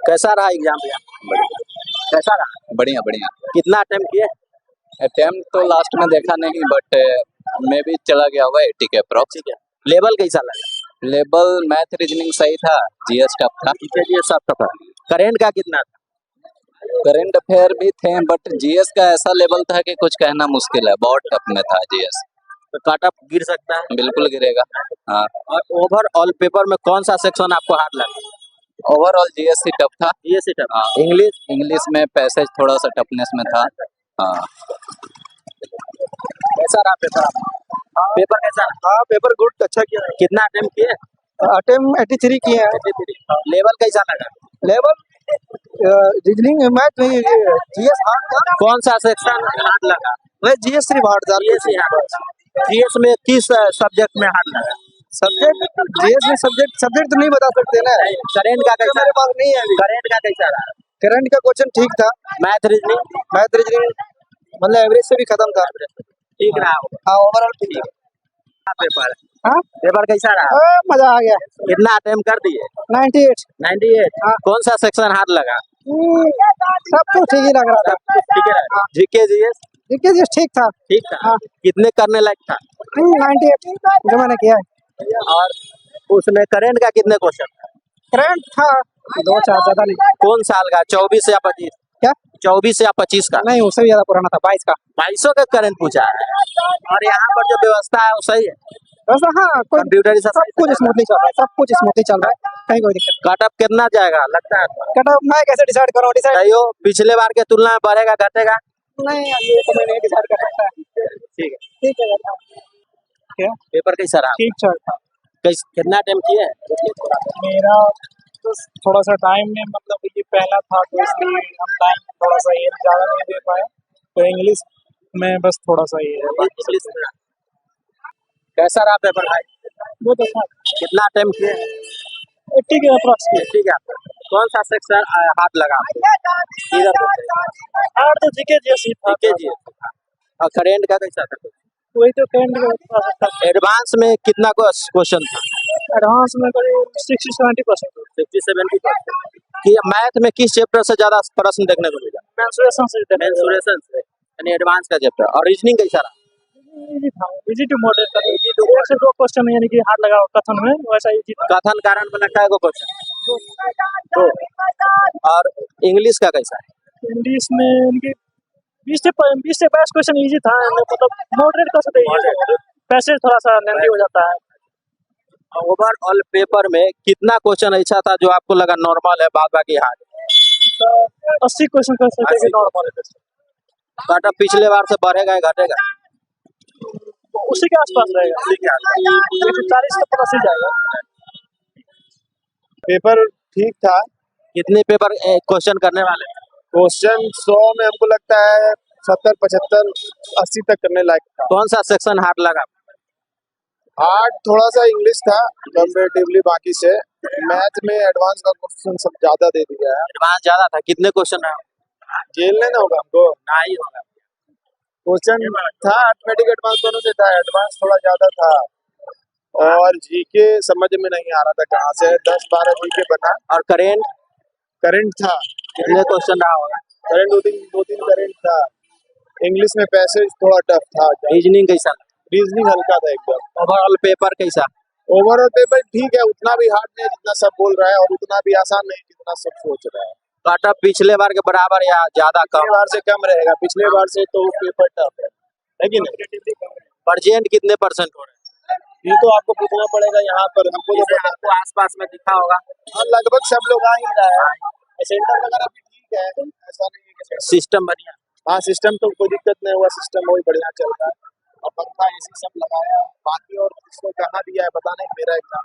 कैसा रहा एग्जाम भैया? कैसा रहा? बढ़िया बढ़िया। कितना अटेम्प्ट किए? अटेम्प्ट तो लास्ट में देखा नहीं, बट मैं भी चला गया होगा 80 के अप्रॉक्स। ठीक है। लेवल कैसा लगा? लेवल मैथ रीजनिंग सही था, जीएस टफ था। ये सब था। करेंट का कितना था? करंट अफेयर भी थे, बट जीएस का ऐसा लेवल था कि कुछ कहना मुश्किल है, बहुत टफ में था जीएस। तो कट ऑफ गिर सकता है। बिल्कुल गिरेगा। हाँ, और ओवरऑल पेपर में कौन सा सेक्शन आपको हार्ड लगा? ओवरऑल जीएस ही टफ था। ये से टफ। हाँ, इंग्लिश? इंग्लिश में पैसेज थोड़ा सा टफनेस में था। हाँ, कैसा रहा पेपर आपका? पेपर कैसा रहा? हाँ पेपर गुड, अच्छा किया। कितना अटेम्प्ट किए? अटेम्प्ट 83 किए हैं। 83। लेवल कैसा लगा? लेवल रीजनिंग मैथ में जीएस हार्ड था। कौन सा सेक्शन हार्ड लगा? वह जीएस सिर्फ हार्ड था। जीएस में किस सब्जेक्ट में हार्ड लगा? सब्जेक्ट जीएस में सब्जेक्ट तो नहीं बता सकते ना। करेंट का कैसा? मेरे पास नहीं है अभी। करेंट का कैसा रहा? करंट का क्वेश्चन ठीक था। मैथ रीजनिंग मैथ रीजनिंग मतलब एवरेज से भी खत्म था। ठीक रहा होगा। हाँ ओवरऑल ठीक है। पेपर हाँ पेपर कैसा रहा? मजा आ गया। कितना अटेम्प्ट कर दिए? 98। 98। हाँ। कौन सा सेक्शन हार्ड लगा? सब तो ठीक ही लग रहा था। ठीक है। जीके जीएस जीके जी ठीक था। ठीक था। हाँ। कितने करने लायक था? 98 जो मैंने किया है। और उसमें करेंट का कितने क्वेश्चन? करंट था 2-4 ज्यादा नहीं। कौन साल का? 24 या 25? क्या? 24 या 25 का? नहीं उससे भी ज्यादा पुराना था 22 का। 2200 का करंट पूछा है। और यहाँ पर जो व्यवस्था है वो सही है? वैसा हाँ कोई कंप्यूटर सब कुछ स्मूथली चल रहा है। सब कुछ स्मूथली चल रहा है, कहीं कोई दिक्कत कट ऑफ कितना जाएगा लगता है? नहीं। कट ऑफ मैं कैसे डिसाइड करूँ? डिसाइड कहियो पिछले बार के तुलना में बढ़ेगा घटेगा? नहीं ये तो मैं नहीं डिसाइड कर सकता। ठीक है। ठीक है। क्या? पेपर कैसा रहा? ठीक चल था। कितना टाइम किए? मेरा तो थोड़ा सा टाइम में मतलब ये पहला था तो इसलिए हम टाइम थोड़ा सा ये ज़्यादा नहीं दे पाए, तो इंग्लिश में बस थोड़ा सा ये है। इंग्लिश में कैसा रहा पेपर भाई? बहुत अच्छा। कितना टाइम किए? 80 के अप्रॉक्स किए। ठीक है। कौन सा सेक्शन हाथ लगा? इधर हार्ड तो जीके जैसी था। जीके जी। और करेंट का कैसा था? वही तो करंट एडवांस में कितना क्वेश्चन था? एडवांस में करीब 60-70%। 60-70%। कि मैथ में किस चैप्टर से ज्यादा प्रश्न देखने को मिला? मेंसुरेशन से यानी एडवांस का चैप्टर। और रीजनिंग कैसा रहा? इजी था। इजी टू मॉडरेट था। इजी टू 1 से 2 क्वेश्चन यानी कि हार्ड लगा कथन में, वैसा इजी था। कथन कारण में लगता है को क्वेश्चन तो। और इंग्लिश का कैसा है? इंग्लिश में इनकी 20 से 22 क्वेश्चन इजी था, मतलब मॉडरेट कर सकते हैं। पैसेज थोड़ा सा लेंथी हो जाता है। ओवरऑल पेपर में कितना क्वेश्चन ऐसा था जो आपको लगा नॉर्मल है, बाद बाकी हार्ड? तो 80 क्वेश्चन कर सकते हैं कि नॉर्मल है। कट ऑफ पिछले बार से बढ़ेगा या घटेगा? उसी के आसपास रहेगा। 40 से प्लस ही जाएगा। पेपर ठीक था। कितने पेपर क्वेश्चन करने वाले? क्वेश्चन 100 में हमको लगता है 70, 75, 80 तक करने लायक था। कौन सा सेक्शन हार्ड लगा? हार्ड थोड़ा सा इंग्लिश था कंपैरेटिवली बाकी से। मैथ में एडवांस का क्वेश्चन सब ज्यादा दे दिया है। एडवांस ज्यादा था। कितने क्वेश्चन है? झेलने ना होगा हमको। नहीं होगा। क्वेश्चन था अर्थमेटिक एडवांस दोनों से था, एडवांस थोड़ा ज्यादा था। और जीके समझ में नहीं आ रहा था कहाँ से 10-12 जीके बना। और करेंट? करंट था। कितने क्वेश्चन रहा होगा? करंट 2-3 करंट था। इंग्लिश में पैसेज थोड़ा टफ था। रीजनिंग कैसा? रीजनिंग हल्का था एकदम। ओवरऑल पेपर कैसा? ओवरऑल पेपर ठीक है, उतना भी हार्ड नहीं जितना सब बोल रहा है, और उतना भी आसान नहीं जितना सब सोच रहा है। कट ऑफ पिछले बार के बराबर या ज्यादा कम? पिछले बार से कम रहेगा। पिछले बार से तो पेपर टफ है कि नहीं? परसेंट कितने परसेंट हो रहे हैं? ये तो आपको पूछना पड़ेगा यहाँ पर, हमको तो पता आपको आसपास में दिखा होगा। हाँ लगभग सब लोग आ ही रहा है। सेंटर वगैरह भी ठीक है, ऐसा नहीं है कि सिस्टम बढ़िया? हाँ सिस्टम तो कोई दिक्कत नहीं हुआ, सिस्टम बहुत बढ़िया चल रहा है। और पंखा एसी सब लगाया। बाकी और किसको कहाँ दिया है पता नहीं। मेरा एग्जाम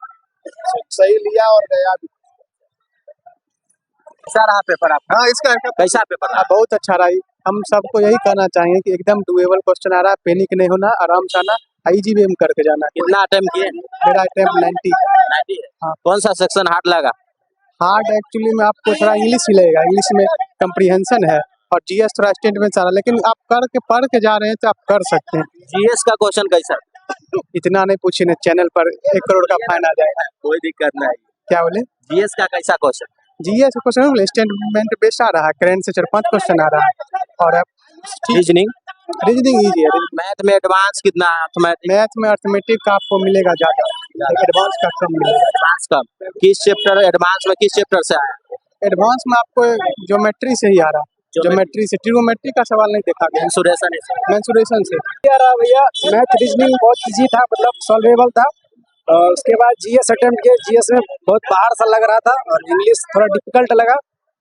सही लिया और गया भी। कैसा रहा पेपर आपका? हाँ इसका कैसा पेपर रहा? बहुत अच्छा रहा। हम सबको यही कहना चाहेंगे कि एकदम डुएबल क्वेश्चन आ रहा है, पैनिक नहीं होना, आराम से आना, इजी वे में करके जाना। कितना अटेम्प्ट किए? मेरा अटेम्प्ट 90। 90 है। हाँ। कौन सा सेक्शन हार्ड लगा? हार्ड एक्चुअली में आपको थोड़ा इंग्लिश ही लगेगा। इंग्लिश में कंप्रीहेंशन है और जीएस थोड़ा स्टेटमेंट सारा, लेकिन आप पढ़ के जा रहे हैं तो आप कर सकते हैं। जीएस का क्वेश्चन कैसा? इतना नहीं पूछे चैनल पर 1 करोड़ का फाइन आ जाएगा। कोई दिक्कत नहीं। क्या बोले? जीएस का कैसा question? GS question statement based आ रहा है, करेंट से 4-5 क्वेश्चन आ रहा है। और रीजनिंग रीजनिंग इजी है। मैथ में एडवांस कितना है? अर्थमेटिक मैथ में अर्थमेटिक का आपको मिलेगा ज्यादा, एडवांस का कम मिलेगा। एडवांस कब, किस चैप्टर एडवांस में किस चैप्टर से आया? एडवांस में आपको ज्योमेट्री से ही आ रहा है, ज्योमेट्री से। ट्रिग्नोमेट्री का सवाल नहीं देखा गया, मेंसुरेशन मेंसुरेशन से आ रहा भैया। मैथ रीजनिंग बहुत इजी था, मतलब सॉल्वेबल था। और उसके बाद जीएस अटेम्प्ट किए, जीएस में बहुत पहाड़ सा लग रहा था, और इंग्लिश थोड़ा डिफिकल्ट लगा।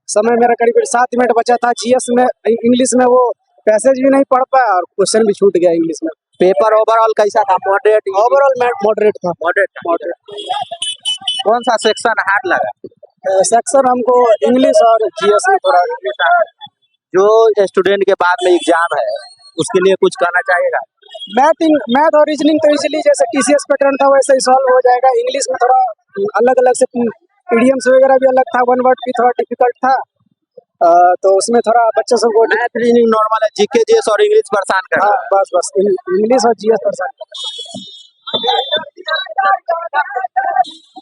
समय मेरा करीब 7 मिनट बचा था। जीएस में इंग्लिश में वो पैसेज भी नहीं पढ़ पाया और क्वेश्चन भी छूट गया इंग्लिश में। पेपर ओवरऑल कैसा था? मॉडरेट? ओवरऑल मॉडरेट था। मॉडरेट। कौन सा सेक्शन हार्ड लगा? सेक्शन हमको इंग्लिश और जीएस में थोड़ा। जो स्टूडेंट के बाद में एग्जाम है उसके लिए कुछ कहना चाहिएगा? मैथ और रीजनिंग तो इजीली जैसे टीसीएस पैटर्न था वैसे ही सॉल्व हो जाएगा। इंग्लिश में थोड़ा अलग अलग से इडियम्स वगैरह भी अलग था, वन वर्ड भी थोड़ा डिफिकल्ट था। तो उसमें थोड़ा बच्चों सबको मैथ रीजनिंग नॉर्मल है, जीके जीएस और इंग्लिश परेशान कर। हाँ बस इंग्लिश और जीएस परेशान।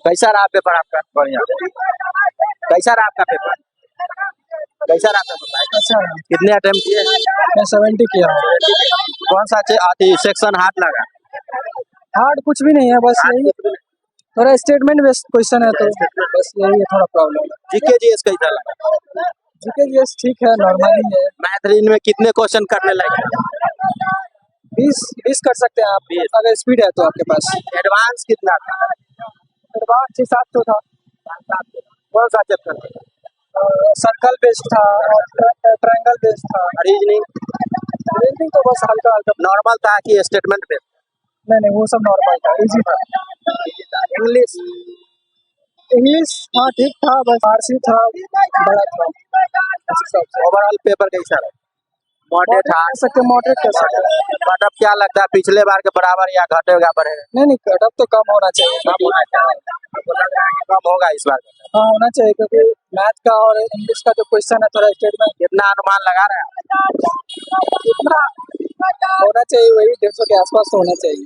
कैसा रहा पेपर आपका? बढ़िया। कैसा रहा आपका पेपर? कैसा रहा पेपर? अच्छा, कितने अटेम्प्ट किए? मैं 70 किया। कौन सा सेक्शन हार्ड लगा? हार्ड कुछ भी नहीं है, बस यही थोड़ा स्टेटमेंट बेस्ड क्वेश्चन है, तो बस यही है थोड़ा प्रॉब्लम। जीके जीएस कैसा लगा? जीके जीएस ठीक है, नॉर्मल ही है। मैथ रीजनिंग में कितने क्वेश्चन करने लगे? 20 कर सकते हैं आप, अगर स्पीड है तो आपके पास। एडवांस कितना था? एडवांस 6-7 तो था। कौन सा चैप्टर? सर्कल बेस्ड था और ट्रायंगल बेस्ड था। रीजनिंग तो बस हल्का हल्का नॉर्मल था कि स्टेटमेंट बेस्ड? नहीं वो सब नॉर्मल था, इजी था। इंग्लिश हाँ ठीक था, बस फारसी था बड़ा था। ओवरऑल पेपर कैसा रहा? मॉडरेट था। मॉडरेट कर सकते हैं। बट अब क्या लगता है पिछले बार के बराबर या घटेगा बढ़ेगा? नहीं कट ऑफ तो कम होना चाहिए। कम होना चाहिए। आपको लग रहा है कि कम होगा इस बार? हाँ होना चाहिए, क्योंकि मैथ का और इंग्लिश का जो क्वेश्चन है थोड़ा स्टेटमेंट। कितना अनुमान लगा रहे हैं? कितना होना चाहिए? वही 150 के आसपास तो होना चाहिए।